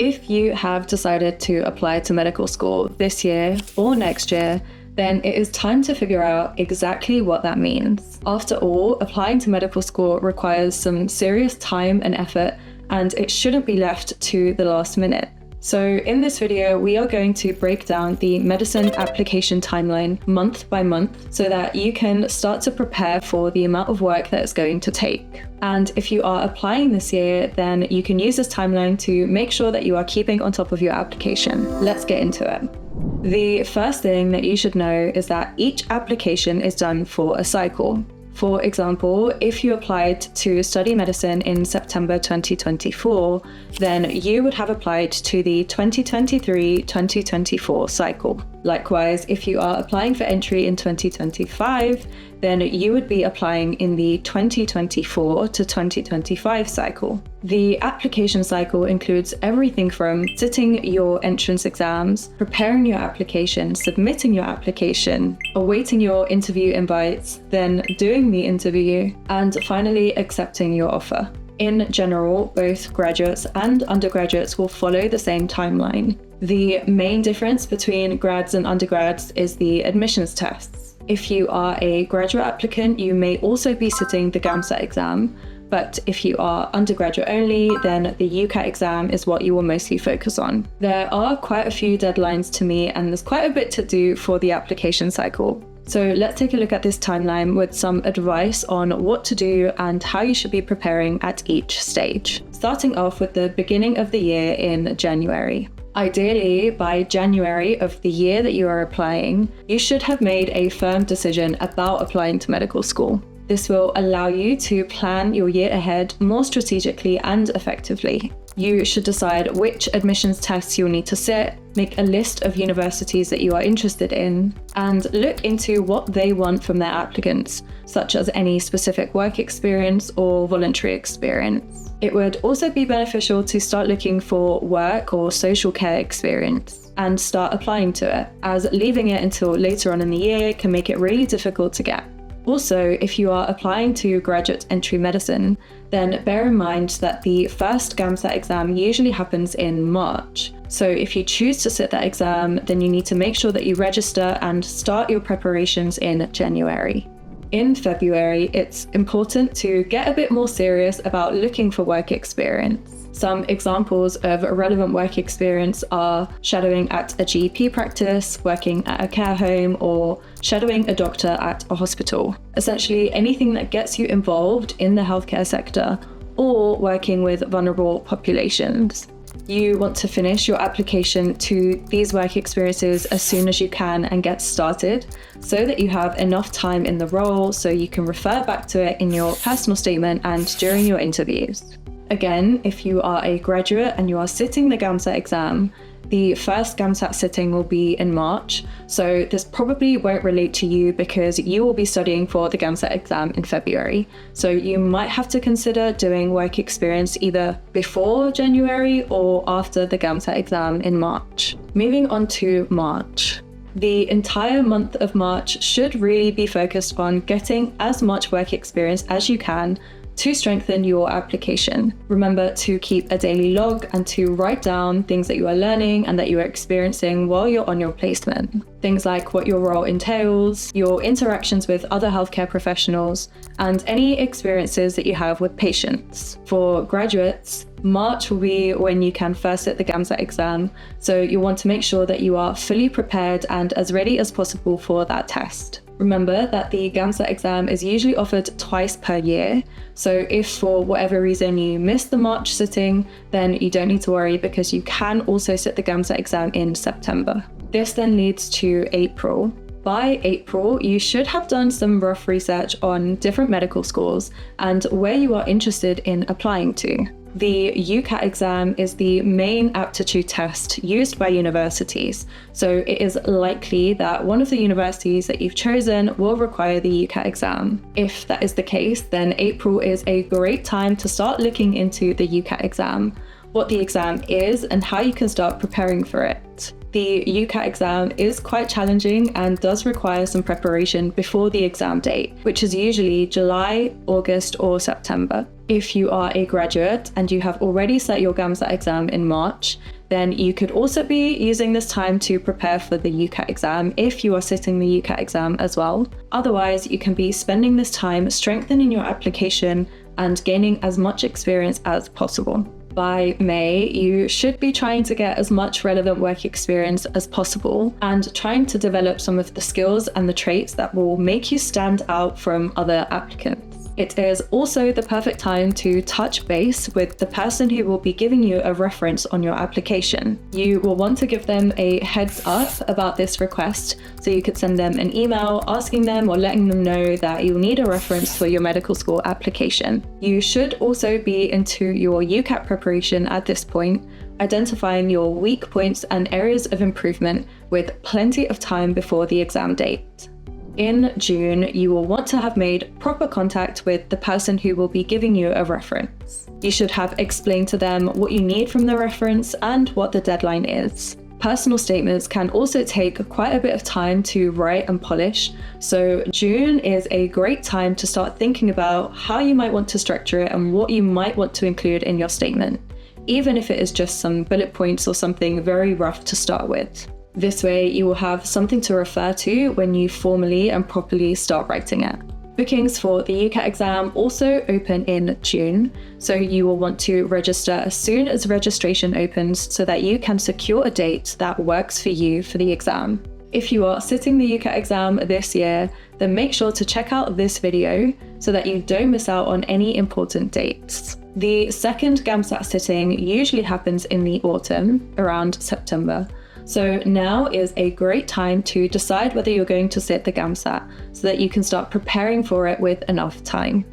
If you have decided to apply to medical school this year or next year, then it is time to figure out exactly what that means. After all, applying to medical school requires some serious time and effort, and it shouldn't be left to the last minute. So in this video, we are going to break down the medicine application timeline month by month so that you can start to prepare for the amount of work that it's going to take. And if you are applying this year, then you can use this timeline to make sure that you are keeping on top of your application. Let's get into it. The first thing that you should know is that each application is done for a cycle. For example, if you applied to study medicine in September 2024, then you would have applied to the 2023-2024 cycle. Likewise, if you are applying for entry in 2025, then you would be applying in the 2024 to 2025 cycle. The application cycle includes everything from sitting your entrance exams, preparing your application, submitting your application, awaiting your interview invites, then doing the interview, and finally accepting your offer. In general, both graduates and undergraduates will follow the same timeline. The main difference between grads and undergrads is the admissions tests. If you are a graduate applicant, you may also be sitting the GAMSAT exam, but if you are undergraduate only, then the UCAT exam is what you will mostly focus on. There are quite a few deadlines to meet, and there's quite a bit to do for the application cycle. So let's take a look at this timeline with some advice on what to do and how you should be preparing at each stage. Starting off with the beginning of the year in January. Ideally, by January of the year that you are applying, you should have made a firm decision about applying to medical school. This will allow you to plan your year ahead more strategically and effectively. You should decide which admissions tests you'll need to sit, make a list of universities that you are interested in, and look into what they want from their applicants, such as any specific work experience or voluntary experience. It would also be beneficial to start looking for work or social care experience and start applying to it, as leaving it until later on in the year can make it really difficult to get. Also, if you are applying to graduate entry medicine, then bear in mind that the first GAMSAT exam usually happens in March. So if you choose to sit that exam, then you need to make sure that you register and start your preparations in January. In February, it's important to get a bit more serious about looking for work experience. Some examples of relevant work experience are shadowing at a GP practice, working at a care home, or shadowing a doctor at a hospital. Essentially, anything that gets you involved in the healthcare sector or working with vulnerable populations. You want to finish your application to these work experiences as soon as you can and get started so that you have enough time in the role so you can refer back to it in your personal statement and during your interviews. Again, if you are a graduate and you are sitting the GAMSAT exam, the first GAMSAT sitting will be in March, so this probably won't relate to you because you will be studying for the GAMSAT exam in February. So you might have to consider doing work experience either before January or after the GAMSAT exam in March. Moving on to March. The entire month of March should really be focused on getting as much work experience as you can to strengthen your application. Remember to keep a daily log and to write down things that you are learning and that you are experiencing while you're on your placement. Things like what your role entails, your interactions with other healthcare professionals, and any experiences that you have with patients. For graduates, March will be when you can first sit the GAMSAT exam, so you'll want to make sure that you are fully prepared and as ready as possible for that test. Remember that the GAMSAT exam is usually offered twice per year, so if for whatever reason you miss the March sitting, then you don't need to worry because you can also sit the GAMSAT exam in September. This then leads to April. By April, you should have done some rough research on different medical schools and where you are interested in applying to. The UCAT exam is the main aptitude test used by universities, so it is likely that one of the universities that you've chosen will require the UCAT exam. If that is the case, then April is a great time to start looking into the UCAT exam, what the exam is, and how you can start preparing for it. The UCAT exam is quite challenging and does require some preparation before the exam date, which is usually July, August, or September. If you are a graduate and you have already set your GAMSAT exam in March, then you could also be using this time to prepare for the UCAT exam if you are sitting the UCAT exam as well. Otherwise, you can be spending this time strengthening your application and gaining as much experience as possible. By May, you should be trying to get as much relevant work experience as possible and trying to develop some of the skills and the traits that will make you stand out from other applicants. It is also the perfect time to touch base with the person who will be giving you a reference on your application. You will want to give them a heads up about this request, so you could send them an email asking them or letting them know that you'll need a reference for your medical school application. You should also be into your UCAT preparation at this point, identifying your weak points and areas of improvement with plenty of time before the exam date. In June, you will want to have made proper contact with the person who will be giving you a reference. You should have explained to them what you need from the reference and what the deadline is. Personal statements can also take quite a bit of time to write and polish, so June is a great time to start thinking about how you might want to structure it and what you might want to include in your statement, even if it is just some bullet points or something very rough to start with. This way, you will have something to refer to when you formally and properly start writing it. Bookings for the UCAT exam also open in June, so you will want to register as soon as registration opens so that you can secure a date that works for you for the exam. If you are sitting the UCAT exam this year, then make sure to check out this video so that you don't miss out on any important dates. The second GAMSAT sitting usually happens in the autumn, around September. So now is a great time to decide whether you're going to sit the GAMSAT so that you can start preparing for it with enough time.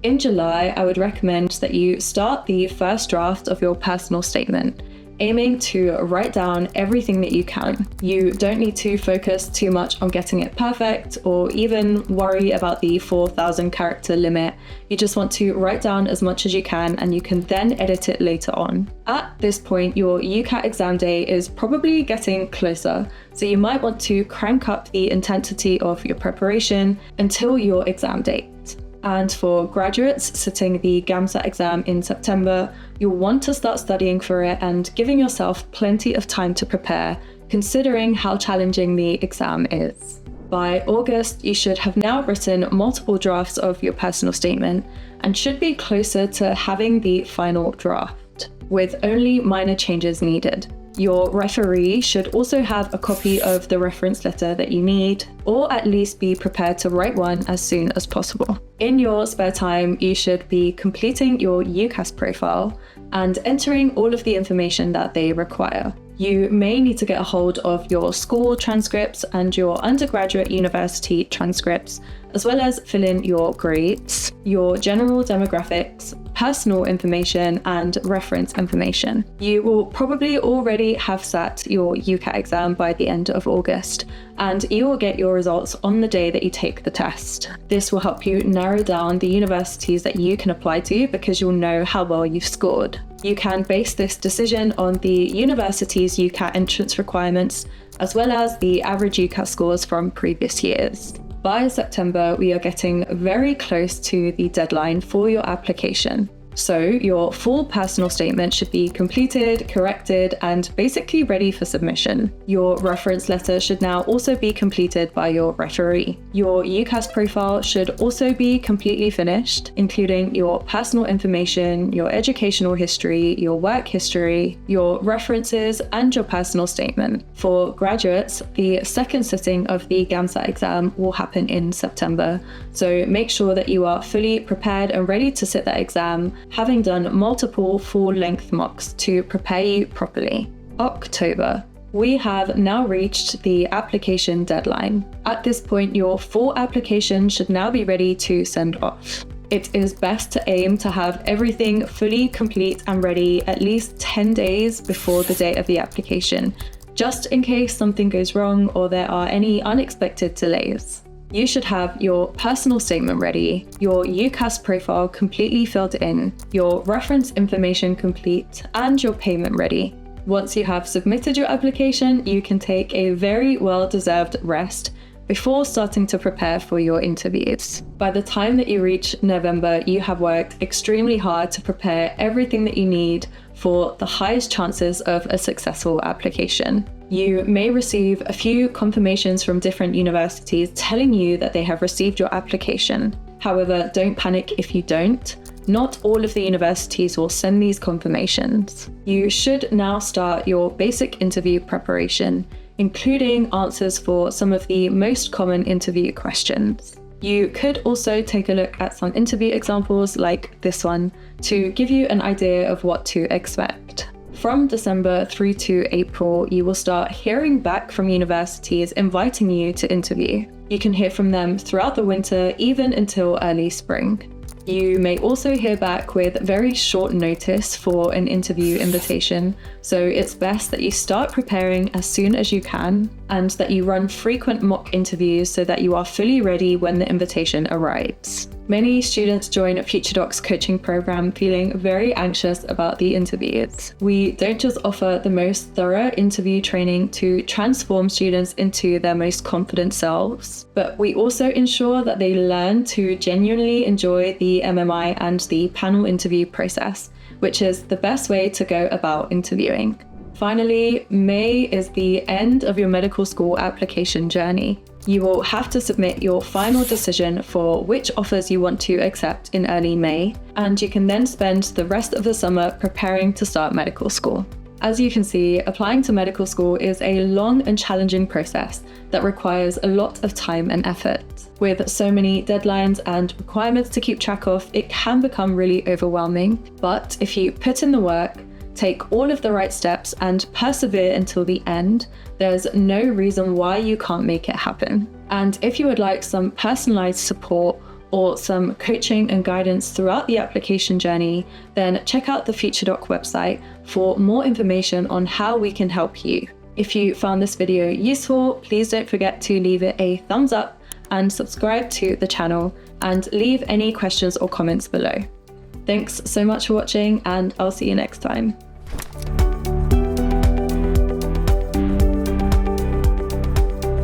In July, I would recommend that you start the first draft of your personal statement, aiming to write down everything that you can. You don't need to focus too much on getting it perfect or even worry about the 4,000 character limit. You just want to write down as much as you can and you can then edit it later on. At this point, your UCAT exam day is probably getting closer, so you might want to crank up the intensity of your preparation until your exam date. And for graduates sitting the GAMSAT exam in September, you'll want to start studying for it and giving yourself plenty of time to prepare, considering how challenging the exam is. By August, you should have now written multiple drafts of your personal statement and should be closer to having the final draft, with only minor changes needed. Your referee should also have a copy of the reference letter that you need, or at least be prepared to write one as soon as possible. In your spare time, you should be completing your UCAS profile and entering all of the information that they require. You may need to get a hold of your school transcripts and your undergraduate university transcripts, as well as fill in your grades, your general demographics, personal information, and reference information. You will probably already have sat your UCAT exam by the end of August, and you will get your results on the day that you take the test. This will help you narrow down the universities that you can apply to because you'll know how well you've scored. You can base this decision on the university's UCAT entrance requirements, as well as the average UCAT scores from previous years. By September, we are getting very close to the deadline for your application. So your full personal statement should be completed, corrected, and basically ready for submission. Your reference letter should now also be completed by your referee. Your UCAS profile should also be completely finished, including your personal information, your educational history, your work history, your references, and your personal statement. For graduates, the second sitting of the GAMSAT exam will happen in September, so make sure that you are fully prepared and ready to sit that exam, having done multiple full-length mocks to prepare you properly. October. We have now reached the application deadline. At this point, your full application should now be ready to send off. It is best to aim to have everything fully complete and ready at least 10 days before the date of the application, just in case something goes wrong or there are any unexpected delays. You should have your personal statement ready, your UCAS profile completely filled in, your reference information complete, and your payment ready. Once you have submitted your application, you can take a very well-deserved rest, before starting to prepare for your interviews. By the time that you reach November, you have worked extremely hard to prepare everything that you need for the highest chances of a successful application. You may receive a few confirmations from different universities telling you that they have received your application. However, don't panic if you don't. Not all of the universities will send these confirmations. You should now start your basic interview preparation, including answers for some of the most common interview questions. You could also take a look at some interview examples like this one to give you an idea of what to expect. From December through to April, you will start hearing back from universities inviting you to interview. You can hear from them throughout the winter, even until early spring. You may also hear back with very short notice for an interview invitation, so it's best that you start preparing as soon as you can and that you run frequent mock interviews so that you are fully ready when the invitation arrives. Many students join FutureDoc's coaching program feeling very anxious about the interviews. We don't just offer the most thorough interview training to transform students into their most confident selves, but we also ensure that they learn to genuinely enjoy the MMI and the panel interview process, which is the best way to go about interviewing. Finally, May is the end of your medical school application journey. You will have to submit your final decision for which offers you want to accept in early May, and you can then spend the rest of the summer preparing to start medical school. As you can see, applying to medical school is a long and challenging process that requires a lot of time and effort. With so many deadlines and requirements to keep track of, it can become really overwhelming. But if you put in the work, take all of the right steps, and persevere until the end, there's no reason why you can't make it happen. And if you would like some personalized support or some coaching and guidance throughout the application journey, then check out the FutureDoc website for more information on how we can help you. If you found this video useful, please don't forget to leave it a thumbs up and subscribe to the channel, and leave any questions or comments below. Thanks so much for watching, and I'll see you next time.